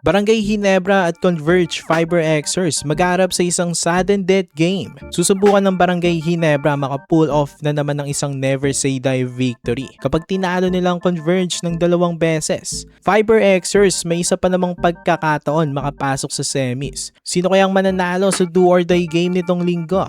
Barangay Ginebra at Converge Fiber Xers mag-aarap sa isang sudden death game. Susubukan ng Barangay Ginebra maka-pull off na naman ng isang never say die victory kapag tinalo nilang Converge ng 2 beses. Fiber Xers may isa pa namang pagkakataon makapasok sa semis. Sino kayang mananalo sa do or die game nitong linggo?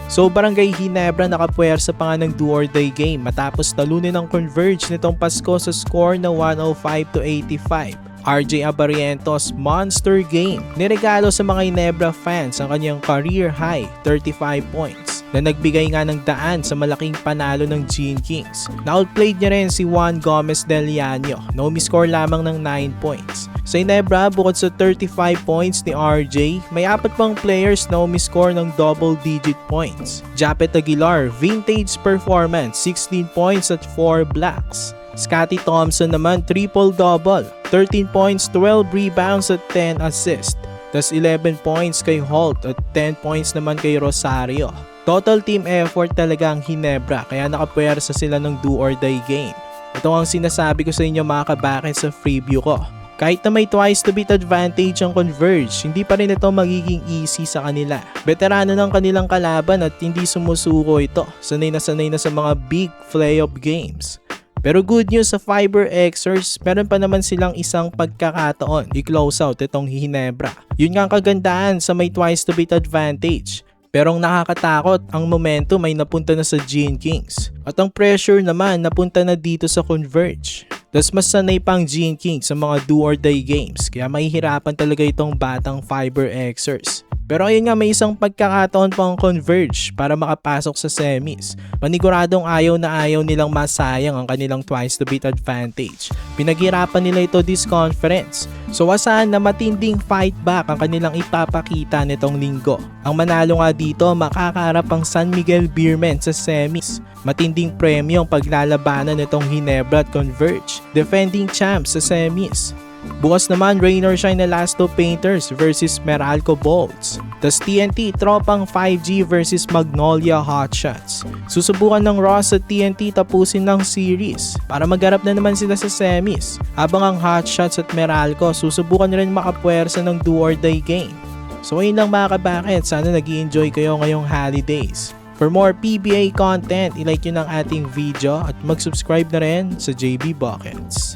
So Barangay Ginebra nakapuwersa pa nga ng do or die game matapos talunin ng Converge nitong Pasko sa score na 105-85. RJ Abarientos monster game. Niregalo sa mga Ginebra fans ang kanyang career high 35 points na nagbigay nga ng daan sa malaking panalo ng Gene Kings. Na-outplayed niya rin si Juan Gomez Del Llano na umiscore lamang ng 9 points. Sa Ginebra, bukod sa 35 points ni RJ, may 4 pang players na umiscore ng double-digit points. Japet Aguilar, vintage performance, 16 points at 4 blocks. Scotty Thompson naman, triple-double, 13 points, 12 rebounds at 10 assists. Tas 11 points kay Holt at 10 points naman kay Rosario. Total team effort talaga ang Ginebra kaya nakapuwersa sila ng do or die game. Ito ang sinasabi ko sa inyo mga kabakit sa preview ko. Kahit na may twice to beat advantage ang Converge, hindi pa rin ito magiging easy sa kanila. Veterano ng kanilang kalaban at hindi sumusuko ito. Sanay na sa mga big playoff games. Pero good news sa Fiber Xers, meron pa naman silang isang pagkakataon i-close out itong Ginebra. Yun nga ang kagandahan sa may twice to beat advantage. Pero ang nakakatakot, ang momentum ay napunta na sa Gene Kings. At ang pressure naman napunta na dito sa Converge. Tas mas sanay pang Gene Kings sa mga do or die games kaya mahihirapan talaga itong batang Fiber Xers. Pero ayun nga, may isang pagkakataon pang Converge para makapasok sa semis. Paniguradong ayaw na ayaw nilang masayang ang kanilang twice to beat advantage. Pinaghirapan nila ito this conference. So asahan na matinding fight back ang kanilang ipapakita nitong linggo. Ang manalo nga dito, makakaharap ang San Miguel Beermen sa semis. Matinding premyo ang paglalabanan nitong Ginebra at Converge, defending champs sa semis. Bukas naman, rain or shine na Lasto Painters versus Meralco Bolts. Tas TNT tropang 5G versus Magnolia Hotshots. Susubukan ng Ross at TNT tapusin ng series para magharap na naman sila sa semis. Habang ang Hotshots at Meralco susubukan rin makapuwersa ng do or die game. So ayun lang mga kabakit, sana nag-i-enjoy kayo ngayong holidays. For more PBA content, ilike nyo ng ating video at mag-subscribe na rin sa JB Buckets.